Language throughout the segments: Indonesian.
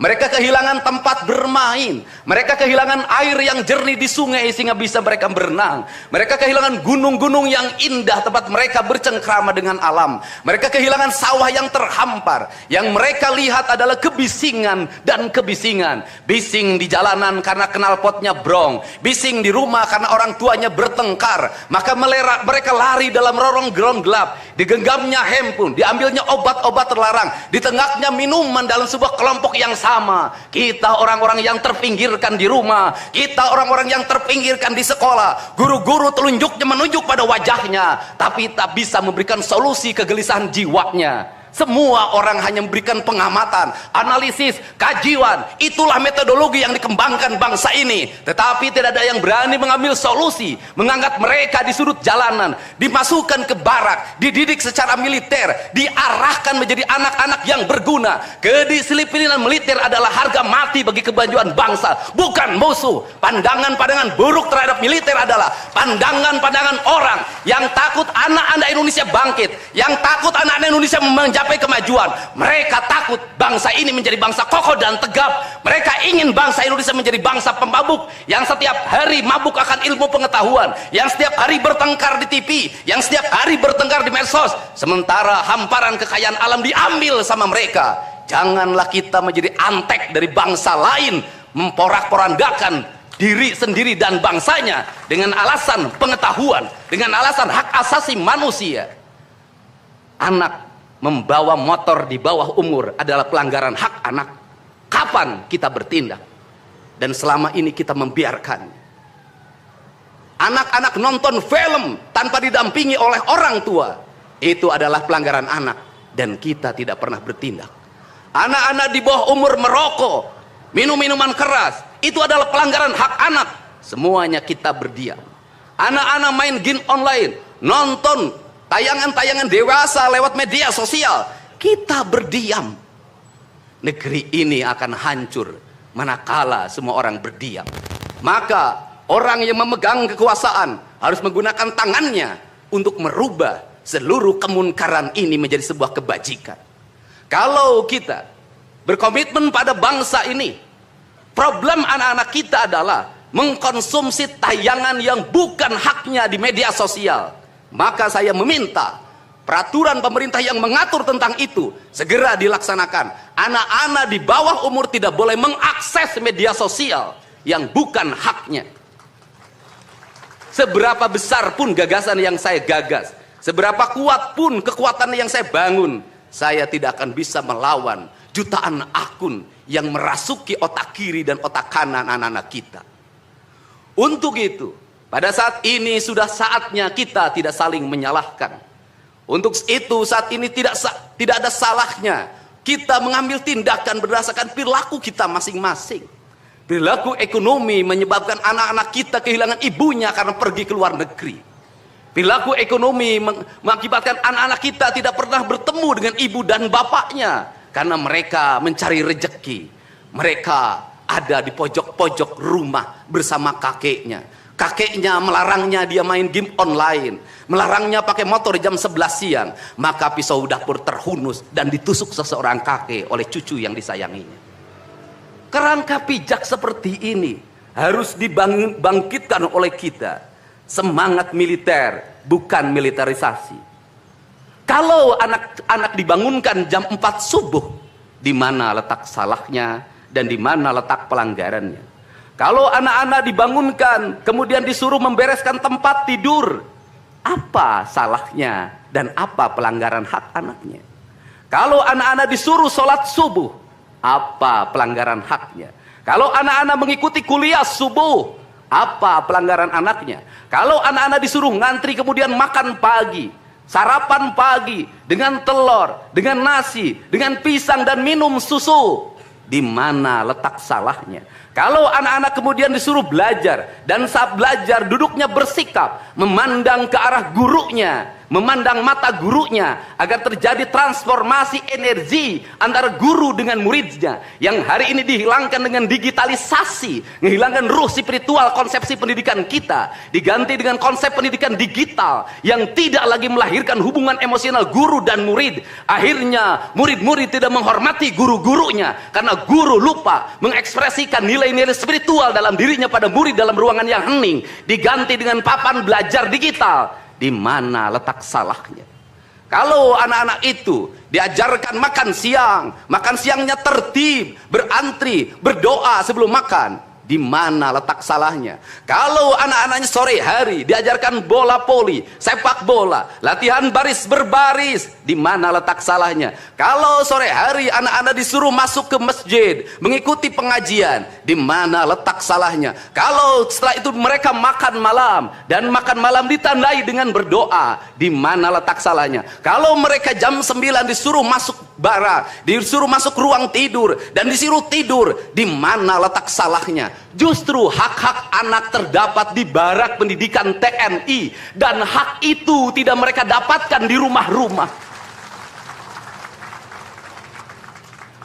Mereka kehilangan tempat bermain. Mereka kehilangan air yang jernih di sungai sehingga bisa mereka berenang. Mereka kehilangan gunung-gunung yang indah tempat mereka bercengkrama dengan alam. Mereka kehilangan sawah yang terhampar. Yang mereka lihat adalah kebisingan dan kebisingan. Bising di jalanan karena knalpotnya brong. Bising di rumah karena orang tuanya bertengkar. Maka mereka lari dalam lorong gelap. Digenggamnya handphone, diambilnya obat-obat terlarang, ditengahnya minuman dalam sebuah kelompok yang sama. Kita orang-orang yang terpinggirkan di rumah, kita orang-orang yang terpinggirkan di sekolah, guru-guru telunjuknya menunjuk pada wajahnya, tapi tak bisa memberikan solusi kegelisahan jiwanya. Semua orang hanya memberikan pengamatan, analisis, kajian. Itulah metodologi yang dikembangkan bangsa ini. Tetapi tidak ada yang berani mengambil solusi, mengangkat mereka di sudut jalanan, dimasukkan ke barak, dididik secara militer, diarahkan menjadi anak-anak yang berguna. Kedisiplinan militer adalah harga mati bagi kemajuan bangsa, bukan musuh. Pandangan-pandangan buruk terhadap militer adalah pandangan-pandangan orang yang takut anak-anak Indonesia bangkit, yang takut anak-anak Indonesia mencapai kemajuan. Mereka takut bangsa ini menjadi bangsa kokoh dan tegap. Mereka ingin bangsa Indonesia menjadi bangsa pemabuk yang setiap hari mabuk akan ilmu pengetahuan, yang setiap hari bertengkar di TV, yang setiap hari bertengkar di medsos, sementara hamparan kekayaan alam diambil sama mereka. Janganlah kita menjadi antek dari bangsa lain, memporak-porandakan diri sendiri dan bangsanya dengan alasan pengetahuan, dengan alasan hak asasi manusia. Anak membawa motor di bawah umur adalah pelanggaran hak anak. Kapan kita bertindak? Dan selama ini kita membiarkan anak-anak nonton film tanpa didampingi oleh orang tua. Itu adalah pelanggaran anak, dan kita tidak pernah bertindak. Anak-anak di bawah umur merokok, minum minuman keras, itu adalah pelanggaran hak anak. Semuanya kita berdiam. Anak-anak main game online, nonton tayangan-tayangan dewasa lewat media sosial, kita berdiam. Negeri ini akan hancur manakala semua orang berdiam. Maka orang yang memegang kekuasaan harus menggunakan tangannya untuk merubah seluruh kemunkaran ini menjadi sebuah kebajikan. Kalau kita berkomitmen pada bangsa ini, problem anak-anak kita adalah mengkonsumsi tayangan yang bukan haknya di media sosial. Maka saya meminta peraturan pemerintah yang mengatur tentang itu segera dilaksanakan. Anak-anak di bawah umur tidak boleh mengakses media sosial yang bukan haknya. Seberapa besar pun gagasan yang saya gagas, seberapa kuat pun kekuatan yang saya bangun, saya tidak akan bisa melawan jutaan akun yang merasuki otak kiri dan otak kanan anak-anak kita. Untuk itu, pada saat ini sudah saatnya kita tidak saling menyalahkan. Untuk itu saat ini tidak ada salahnya kita mengambil tindakan berdasarkan perilaku kita masing-masing. Perilaku ekonomi menyebabkan anak-anak kita kehilangan ibunya karena pergi ke luar negeri. Perilaku ekonomi mengakibatkan anak-anak kita tidak pernah bertemu dengan ibu dan bapaknya karena mereka mencari rejeki. Mereka ada di pojok-pojok rumah bersama kakeknya. Kakeknya melarangnya dia main game online, melarangnya pakai motor jam 11 siang. Maka pisau dapur terhunus dan ditusuk seseorang kakek oleh cucu yang disayanginya. Kerangka pijak seperti ini harus dibangkitkan oleh kita. Semangat militer, bukan militerisasi. Kalau anak-anak dibangunkan jam 4 subuh, di mana letak salahnya dan di mana letak pelanggarannya? Kalau anak-anak dibangunkan kemudian disuruh membereskan tempat tidur, apa salahnya dan apa pelanggaran hak anaknya? Kalau anak-anak disuruh sholat subuh, apa pelanggaran haknya? Kalau anak-anak mengikuti kuliah subuh, apa pelanggaran anaknya? Kalau anak-anak disuruh ngantri kemudian makan pagi, sarapan pagi dengan telur, dengan nasi, dengan pisang dan minum susu, di mana letak salahnya? Kalau anak-anak kemudian disuruh belajar dan saat belajar duduknya bersikap memandang ke arah gurunya, memandang mata gurunya, agar terjadi transformasi energi antara guru dengan muridnya, yang hari ini dihilangkan dengan digitalisasi, menghilangkan ruh spiritual konsepsi pendidikan kita, diganti dengan konsep pendidikan digital yang tidak lagi melahirkan hubungan emosional guru dan murid. Akhirnya murid-murid tidak menghormati guru-gurunya karena guru lupa mengekspresikan nilai-nilai spiritual dalam dirinya pada murid dalam ruangan yang hening, diganti dengan papan belajar digital. Di mana letak salahnya? Kalau anak-anak itu diajarkan makan siangnya tertib, berantri, berdoa sebelum makan, di mana letak salahnya? Kalau anak-anaknya sore hari diajarkan bola voli, sepak bola, latihan baris berbaris, di mana letak salahnya? Kalau sore hari anak-anak disuruh masuk ke masjid, mengikuti pengajian, di mana letak salahnya? Kalau setelah itu mereka makan malam, dan makan malam ditandai dengan berdoa, di mana letak salahnya? Kalau mereka jam 9 disuruh masuk bara, disuruh masuk ruang tidur, dan disuruh tidur, di mana letak salahnya? Justru hak-hak anak terdapat di barak pendidikan TNI, dan hak itu tidak mereka dapatkan di rumah-rumah.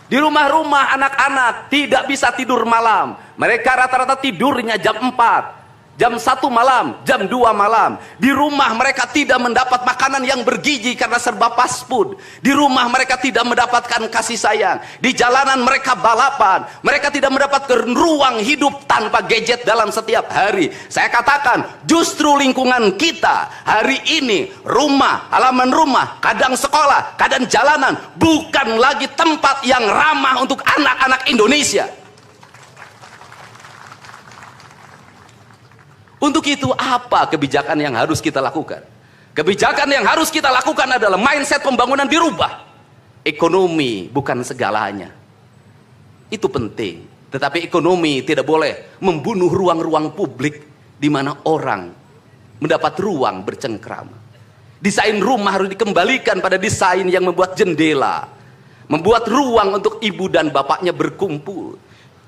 Di rumah-rumah anak-anak tidak bisa tidur malam. Mereka rata-rata tidurnya jam 4, jam 1 malam, jam 2 malam. Di rumah mereka tidak mendapat makanan yang bergizi karena serba fast food. Di rumah mereka tidak mendapatkan kasih sayang. Di jalanan mereka balapan. Mereka tidak mendapatkan ruang hidup tanpa gadget dalam setiap hari. Saya katakan, justru lingkungan kita hari ini, rumah, halaman rumah, kadang sekolah, kadang jalanan, bukan lagi tempat yang ramah untuk anak-anak Indonesia. Untuk itu apa kebijakan yang harus kita lakukan? Kebijakan yang harus kita lakukan adalah mindset pembangunan dirubah. Ekonomi bukan segalanya. Itu penting. Tetapi ekonomi tidak boleh membunuh ruang-ruang publik di mana orang mendapat ruang bercengkrama. Desain rumah harus dikembalikan pada desain yang membuat jendela, membuat ruang untuk ibu dan bapaknya berkumpul.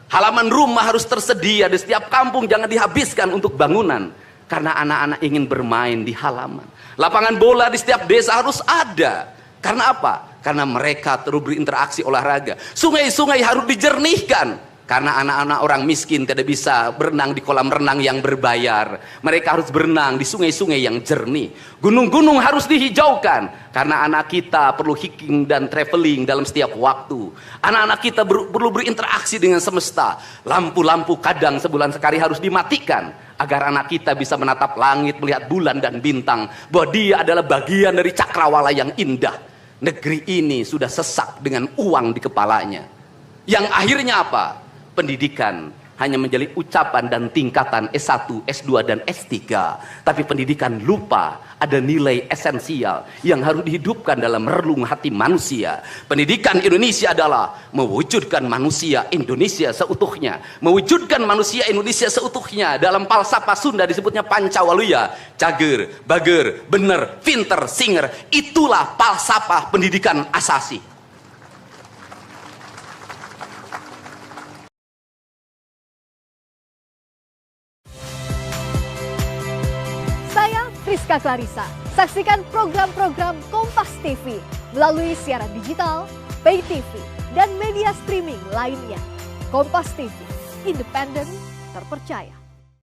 Halaman rumah harus tersedia di setiap kampung, jangan dihabiskan untuk bangunan. Karena anak-anak ingin bermain di halaman. Lapangan bola di setiap desa harus ada. Karena apa? Karena mereka terus berinteraksi olahraga. Sungai-sungai harus dijernihkan. Karena anak-anak orang miskin tidak bisa berenang di kolam renang yang berbayar. Mereka harus berenang di sungai-sungai yang jernih. Gunung-gunung harus dihijaukan. Karena anak kita perlu hiking dan traveling dalam setiap waktu. Anak-anak kita perlu berinteraksi dengan semesta. Lampu-lampu kadang sebulan sekali harus dimatikan. Agar anak kita bisa menatap langit, melihat bulan dan bintang. Bahwa dia adalah bagian dari cakrawala yang indah. Negeri ini sudah sesak dengan uang di kepalanya. Yang akhirnya apa? Pendidikan hanya menjadi ucapan dan tingkatan S1, S2 dan S3. Tapi pendidikan lupa ada nilai esensial yang harus dihidupkan dalam relung hati manusia. Pendidikan Indonesia adalah mewujudkan manusia Indonesia seutuhnya. Mewujudkan manusia Indonesia seutuhnya. Dalam falsafah Sunda disebutnya Pancawaluya. Cager, bager, bener, pinter, singer. Itulah falsafah pendidikan asasi. Friska Clarissa. Saksikan program-program Kompas TV melalui siaran digital, pay TV, dan media streaming lainnya. Kompas TV, independen, terpercaya.